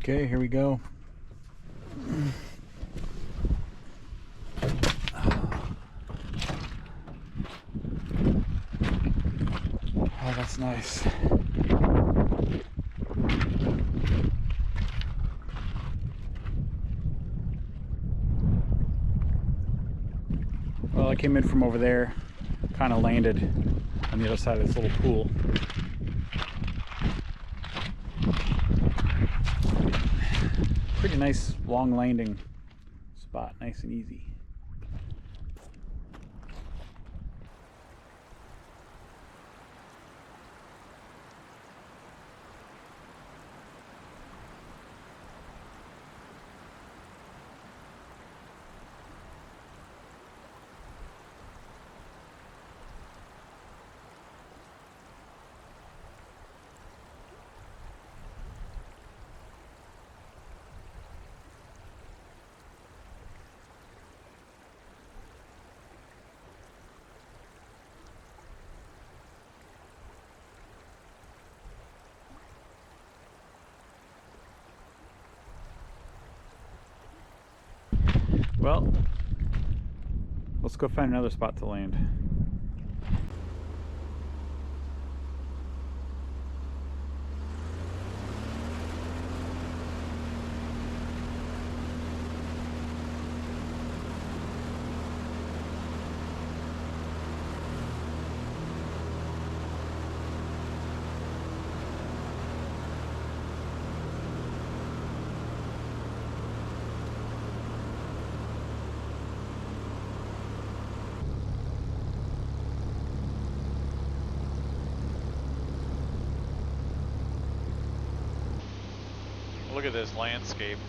Okay, here we go. Oh, that's nice. Well, I came in from over there, kind of landed on the other side of this little pool. Pretty nice long landing spot, nice and easy. Well, let's go find another spot to land. Look at this landscape.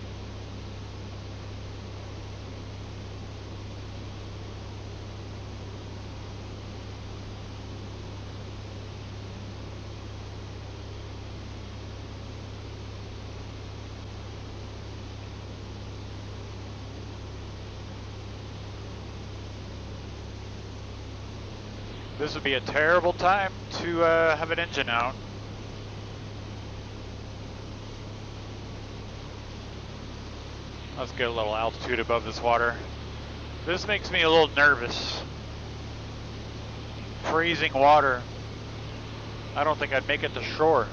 This would be a terrible time to have an engine out. Let's get a little altitude above this water. This makes me a little nervous. Freezing water. I don't think I'd make it to shore.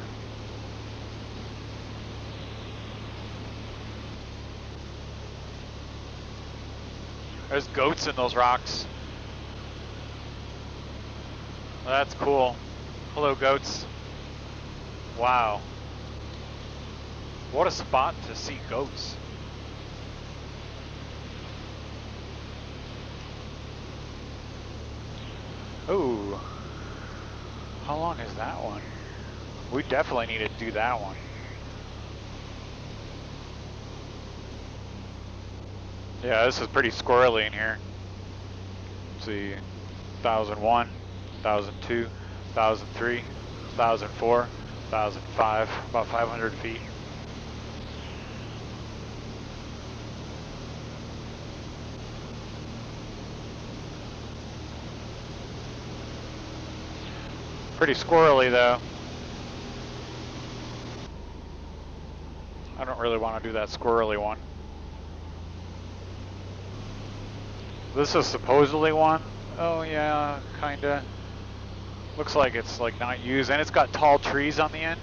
There's goats in those rocks. That's cool. Hello, goats. Wow. What a spot to see goats. Ooh. How long is that one? We definitely need to do that one. Yeah, this is pretty squirrely in here. Let's see. 1001, 1002, 1003, 1004, 1005, about 500 feet. Pretty squirrely though. I don't really want to do that squirrely one. This is supposedly one. Oh yeah, kinda. Looks like it's like not used, and it's got tall trees on the end.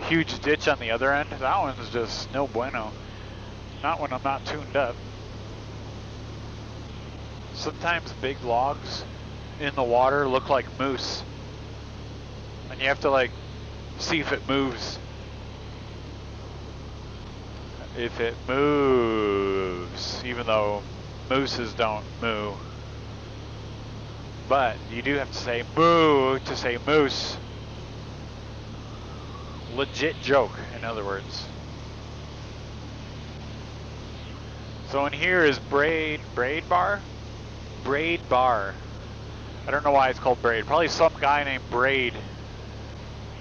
Huge ditch on the other end. That one's just no bueno. Not when I'm not tuned up. Sometimes big logs in the water look like moose. And you have to like see if it moves. If it moves, even though mooses don't moo. But you do have to say moo to say moose. Legit joke, in other words. So in here is Braid Bar? Braid Bar. I don't know why it's called Braid. Probably some guy named Braid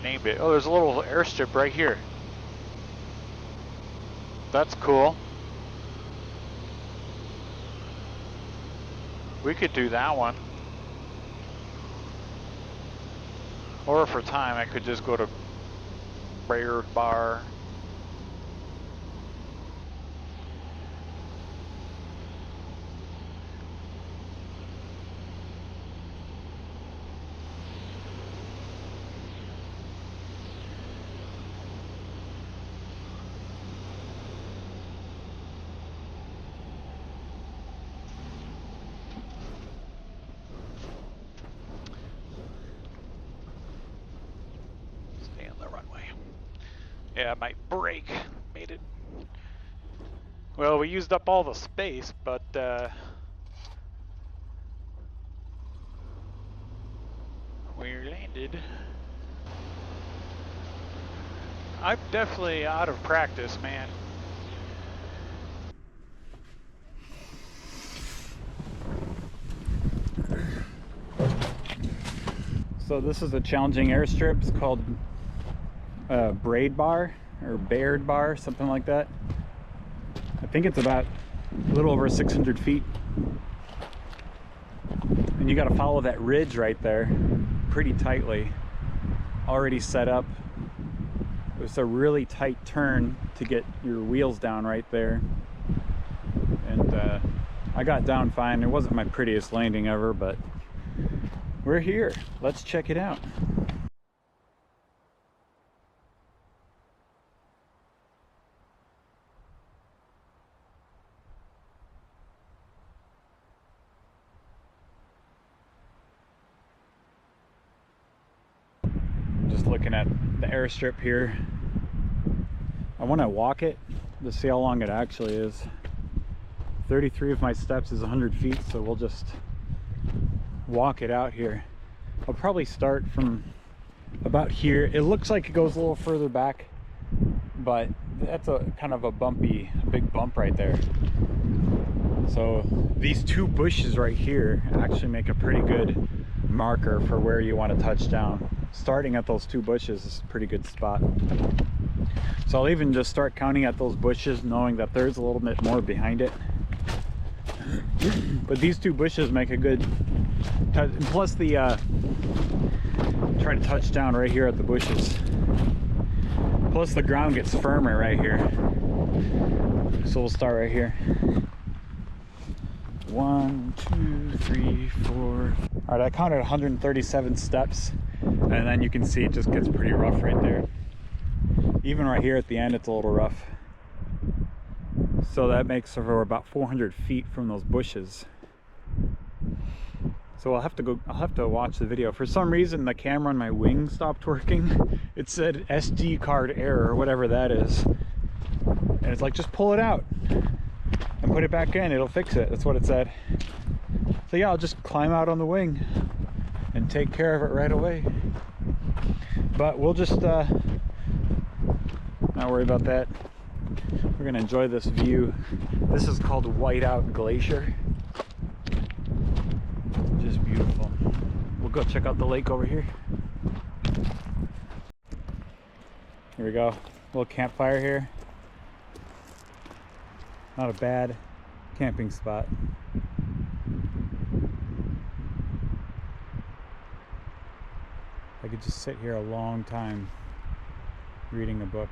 named it. Oh, there's a little airstrip right here. That's cool. We could do that one. Or for time, I could just go to Braid Bar. Yeah, it might break. Made it. Well, we used up all the space, but we landed. I'm definitely out of practice, man. So this is a challenging airstrip. It's called Braid Bar or Baird Bar, something like that. I think it's about a little over 600 feet. And you got to follow that ridge right there pretty tightly. Already set up. It's a really tight turn to get your wheels down right there. And I got down fine. It wasn't my prettiest landing ever, but we're here. Let's check it out. Just looking at the airstrip here. I want to walk it to see how long it actually is. 33 of my steps is 100 feet, so we'll just walk it out here. I'll probably start from about here. It looks like it goes a little further back, but that's a kind of a big bump right there. So these two bushes right here actually make a pretty good marker for where you want to touch down. Starting at those two bushes is a pretty good spot. So I'll even just start counting at those bushes, knowing that there's a little bit more behind it. But these two bushes make a good touch. And plus the try to touch down right here at the bushes. Plus the ground gets firmer right here. So we'll start right here. 1, 2, 3, 4. All right, I counted 137 steps, and then you can see it just gets pretty rough right there. Even right here at the end, it's a little rough. So that makes for about 400 feet from those bushes. So I'll have to watch the video. For some reason, the camera on my wing stopped working. It said SD card error, or whatever that is. And it's like, just pull it out and put it back in, it'll fix it. That's what it said. So yeah, I'll just climb out on the wing and take care of it right away. But we'll just not worry about that. We're gonna enjoy this view. This is called Whiteout Glacier. Just beautiful. We'll go check out the lake over here. Here we go. Little campfire here. Not a bad camping spot. I could just sit here a long time reading a book.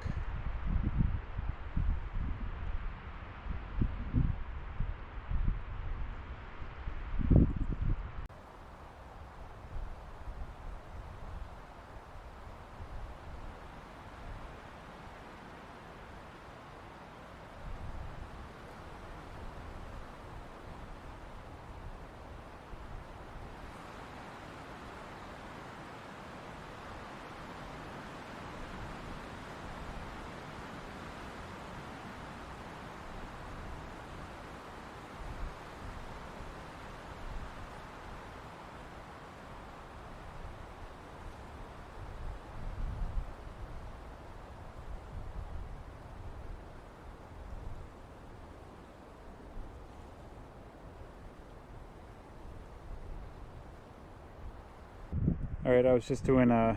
All right, I was just doing a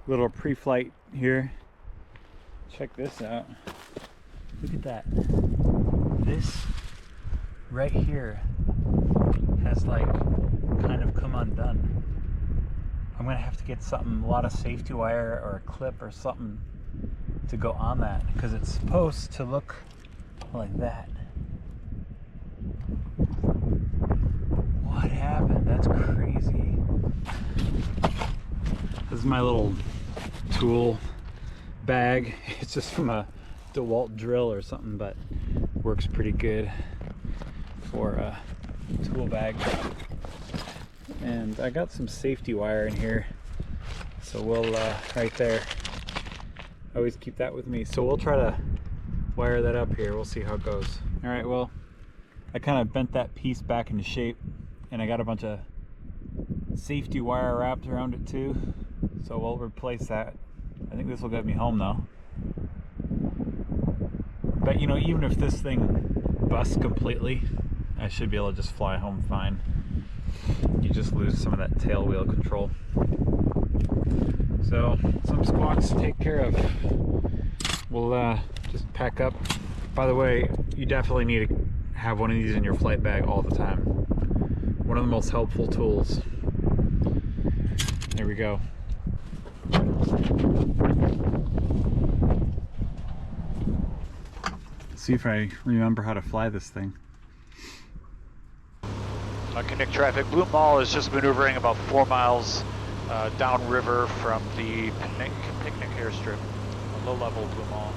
little pre-flight here. Check this out. Look at that. This right here has like kind of come undone. I'm gonna have to get something, a lot of safety wire or a clip or something to go on that, because it's supposed to look like that. What happened? That's crazy. This is my little tool bag. It's just from a DeWalt drill or something, but works pretty good for a tool bag. And I got some safety wire in here, so we'll right there. I always keep that with me. So we'll try to wire that up here. We'll see how it goes. All right, well, I kind of bent that piece back into shape, and I got a bunch of safety wire wrapped around it too. So we'll replace that. I think this will get me home though. But you know, even if this thing busts completely, I should be able to just fly home fine. You just lose some of that tail wheel control. So some squawks to take care of. We'll just pack up. By the way, you definitely need to have one of these in your flight bag all the time. One of the most helpful tools. There we go. See if I remember how to fly this thing. Connect traffic. Blue Mall is just maneuvering about 4 miles downriver from the picnic airstrip. A low-level Blue Mall.